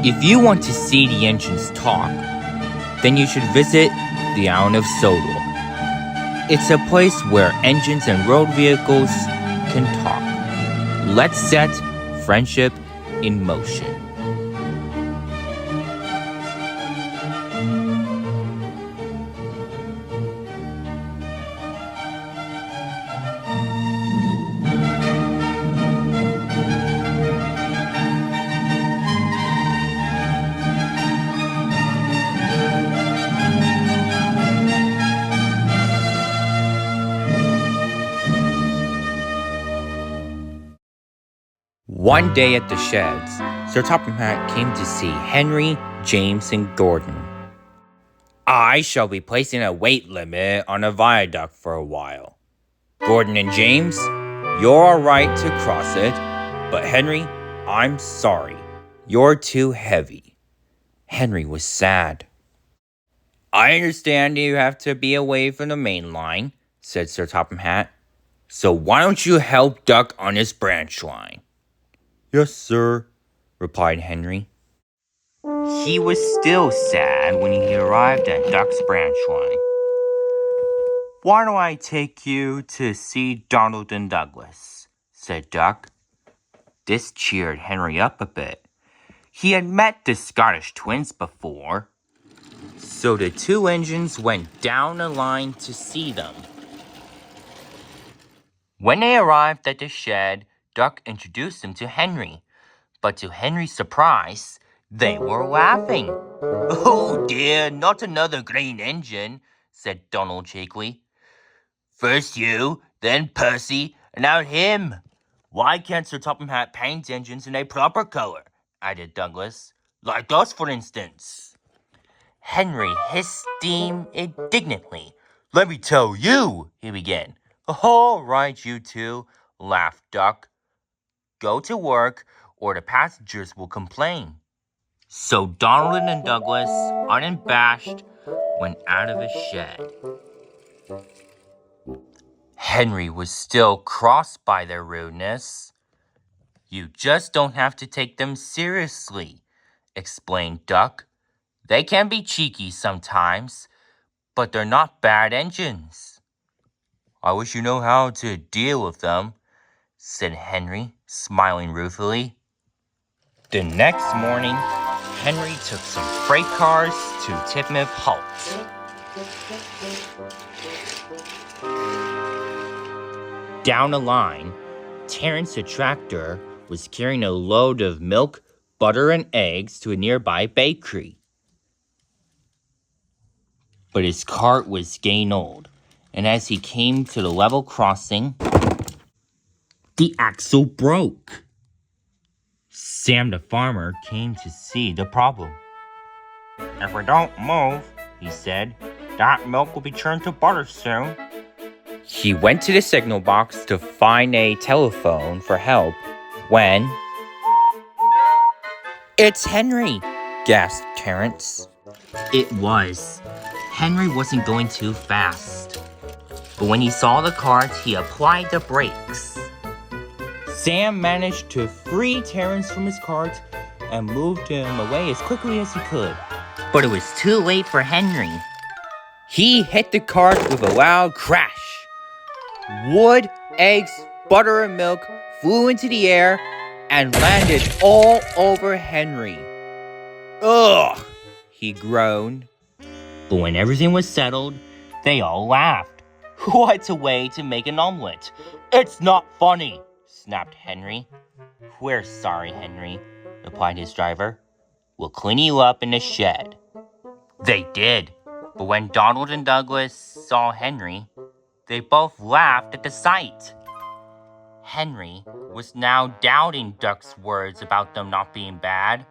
If you want to see the engines talk, then you should visit the island of Sodor. It's a place where engines and road vehicles can talk. Let's set friendship in motion. One day at the sheds, Sir Topham Hatt came to see Henry, James, and Gordon. I shall be placing a weight limit on a viaduct for a while. Gordon and James, you're alright to cross it, but Henry, I'm sorry. You're too heavy. Henry was sad. I understand you have to be away from the main line, said Sir Topham Hatt. So why don't you help Duck on his branch line? Yes, sir, replied Henry. He was still sad when he arrived at Duck's branch line. Why don't I take you to see Donald and Douglas? Said Duck. This cheered Henry up a bit. He had met the Scottish twins before. So the two engines went down the line to see them. When they arrived at the shed, Duck introduced them to Henry. But to Henry's surprise, they were laughing. Oh dear, not another green engine, said Donald cheekily. First you, then Percy, and now him. Why can't Sir Topham Hatt paint engines in a proper color? Added Douglas. Like us, for instance. Henry hissed steam indignantly. Let me tell you, he began. All right, you two, laughed Duck. Go to work, or the passengers will complain. So Donald and Douglas, unabashed, went out of his shed. Henry was still crossed by their rudeness. You just don't have to take them seriously, explained Duck. They can be cheeky sometimes, but they're not bad engines. I wish you know how to deal with them, said Henry, smiling ruefully. The next morning, Henry took some freight cars to Tidmouth Halt. Down the line, Terence the tractor was carrying a load of milk, butter, and eggs to a nearby bakery. But his cart was getting old, and as he came to the level crossing, the axle broke. Sam the farmer came to see the problem. If we don't move, he said, that milk will be turned to butter soon. He went to the signal box to find a telephone for help when... It's Henry, gasped Terence. It was. Henry wasn't going too fast. But when he saw the cart, he applied the brakes. Sam managed to free Terence from his cart and moved him away as quickly as he could. But it was too late for Henry. He hit the cart with a loud crash. Wood, eggs, butter, and milk flew into the air and landed all over Henry. Ugh, he groaned. But when everything was settled, they all laughed. What a way to make an omelet. It's not funny, snapped Henry. We're sorry, Henry, replied his driver. We'll clean you up in the shed. They did, but when Donald and Douglas saw Henry, they both laughed at the sight. Henry was now doubting Duck's words about them not being bad.